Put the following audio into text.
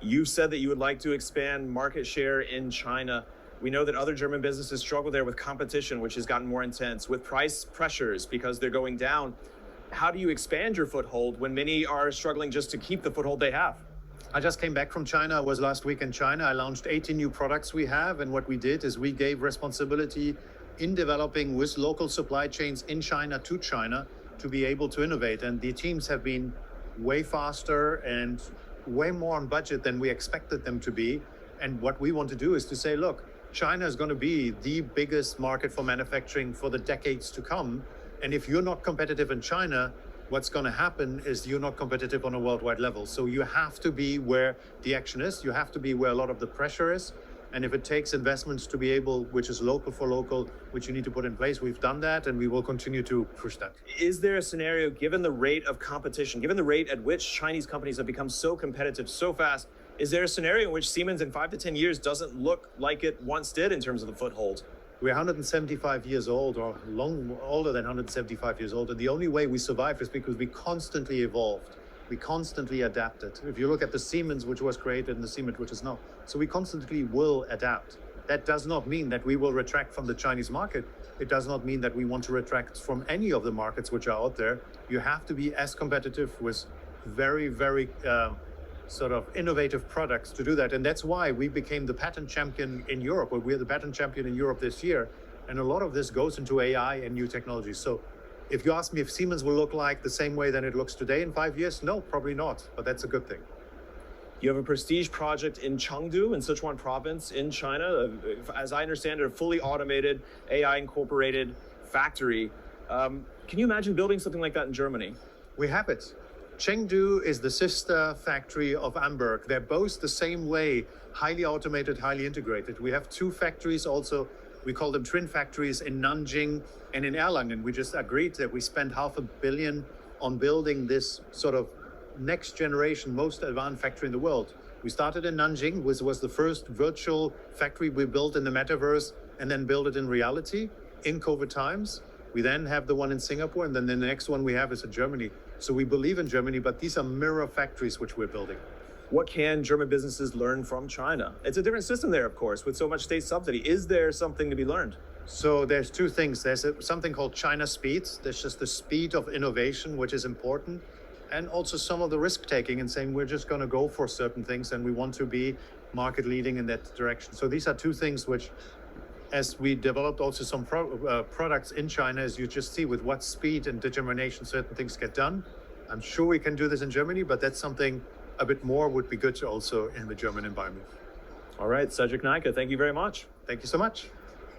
You've said that you would like to expand market share in China. We know that other German businesses struggle there with competition, which has gotten more intense, with price pressures because they're going down. How do you expand your foothold when many are struggling just to keep the foothold they have? I just came back from China. I was last week in China. I launched 18 new products we have. And what we did is we gave responsibility in developing with local supply chains in China to China to be able to innovate. And the teams have been way faster and way more on budget than we expected them to be. And what we want to do is to say, look, China is going to be the biggest market for manufacturing for the decades to come. And if you're not competitive in China, what's going to happen is you're not competitive on a worldwide level. So you have to be where the action is. You have to be where a lot of the pressure is. And if it takes investments to be able, which is local for local, which you need to put in place, we've done that and we will continue to push that. Is there a scenario, given the rate of competition, given the rate at which Chinese companies have become so competitive so fast, is there a scenario in which Siemens in 5 to 10 years doesn't look like it once did in terms of the foothold? We're 175 years old, or long older than 175 years old. And the only way we survived is because we constantly evolved. We constantly adapted. If you look at the Siemens, which was created, and the Siemens, which is now. So we constantly will adapt. That does not mean that we will retract from the Chinese market. It does not mean that we want to retract from any of the markets which are out there. You have to be as competitive with very, very sort of innovative products to do that. And that's why we became the patent champion in Europe, or we're the patent champion in Europe this year. And a lot of this goes into AI and new technologies. So if you ask me if Siemens will look like the same way than it looks today in 5 years, no, probably not, but that's a good thing. You have a prestige project in Chengdu in Sichuan province in China. As I understand it, a fully automated, AI incorporated factory. Can you imagine building something like that in Germany? We have it. Chengdu is the sister factory of Hamburg. They're both the same way, highly automated, highly integrated. We have two factories also, we call them twin factories, in Nanjing and in Erlangen. We just agreed that we spend $500 million on building this sort of next generation, most advanced factory in the world. We started in Nanjing, which was the first virtual factory we built in the metaverse and then built it in reality in COVID times. We then have the one in Singapore, and then the next one we have is in Germany. So we believe in Germany, but these are mirror factories which we're building. What can German businesses learn from China? It's a different system there, of course, with so much state subsidy. Is there something to be learned? So there's two things. There's something called China speed. There's just the speed of innovation, which is important. And also some of the risk taking and saying we're just going to go for certain things and we want to be market leading in that direction. So these are two things which, as we developed also some products in China, as you just see with what speed and determination certain things get done. I'm sure we can do this in Germany, but that's something a bit more would be good to also in the German environment. All right, Cedrik Neike, thank you very much. Thank you so much.